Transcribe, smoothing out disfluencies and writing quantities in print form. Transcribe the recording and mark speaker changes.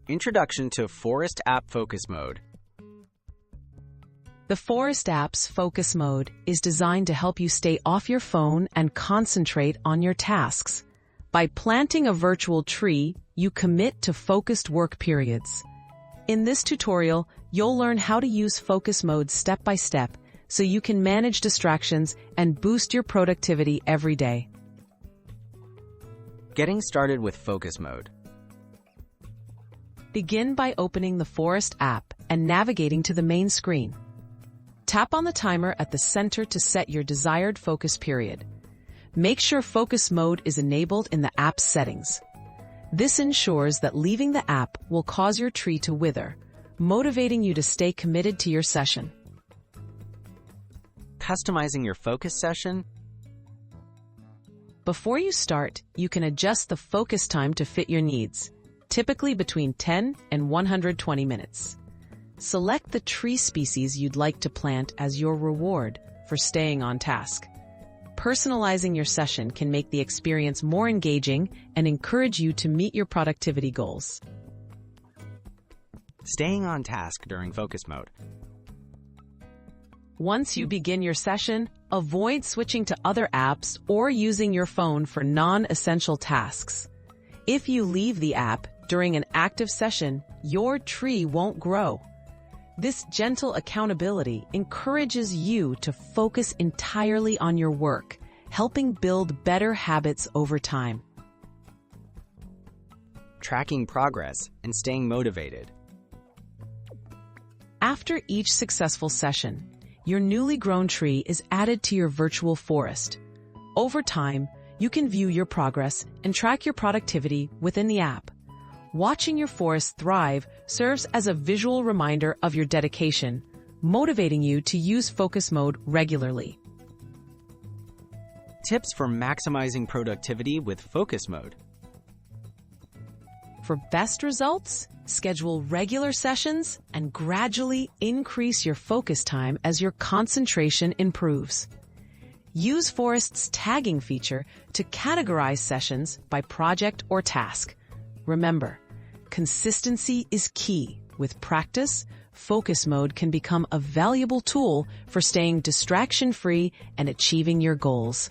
Speaker 1: Introduction to Forest App Focus Mode.
Speaker 2: The Forest app's focus mode is designed to help you stay off your phone and concentrate on your tasks. By planting a virtual tree, you commit to focused work periods. In this tutorial, you'll learn how to use focus mode step by step so you can manage distractions and boost your productivity every day.
Speaker 1: Getting started with Focus Mode.
Speaker 2: Begin by opening the Forest app and navigating to the main screen. Tap on the timer at the center to set your desired focus period. Make sure focus mode is enabled in the app's settings. This ensures that leaving the app will cause your tree to wither, motivating you to stay committed to your session.
Speaker 1: Customizing your focus session.
Speaker 2: Before you start, you can adjust the focus time to fit your needs, typically between 10 and 120 minutes. Select the tree species you'd like to plant as your reward for staying on task. Personalizing your session can make the experience more engaging and encourage you to meet your productivity goals.
Speaker 1: Staying on task during focus mode.
Speaker 2: Once you begin your session, avoid switching to other apps or using your phone for non-essential tasks. If you leave the app during an active session, your tree won't grow. This gentle accountability encourages you to focus entirely on your work, helping build better habits over time.
Speaker 1: Tracking progress and staying motivated.
Speaker 2: After each successful session, your newly grown tree is added to your virtual forest. Over time, you can view your progress and track your productivity within the app. Watching your forest thrive serves as a visual reminder of your dedication, motivating you to use focus mode regularly.
Speaker 1: Tips for maximizing productivity with focus mode.
Speaker 2: For best results, schedule regular sessions and gradually increase your focus time as your concentration improves. Use Forest's tagging feature to categorize sessions by project or task. Remember, consistency is key. With practice, focus mode can become a valuable tool for staying distraction-free and achieving your goals.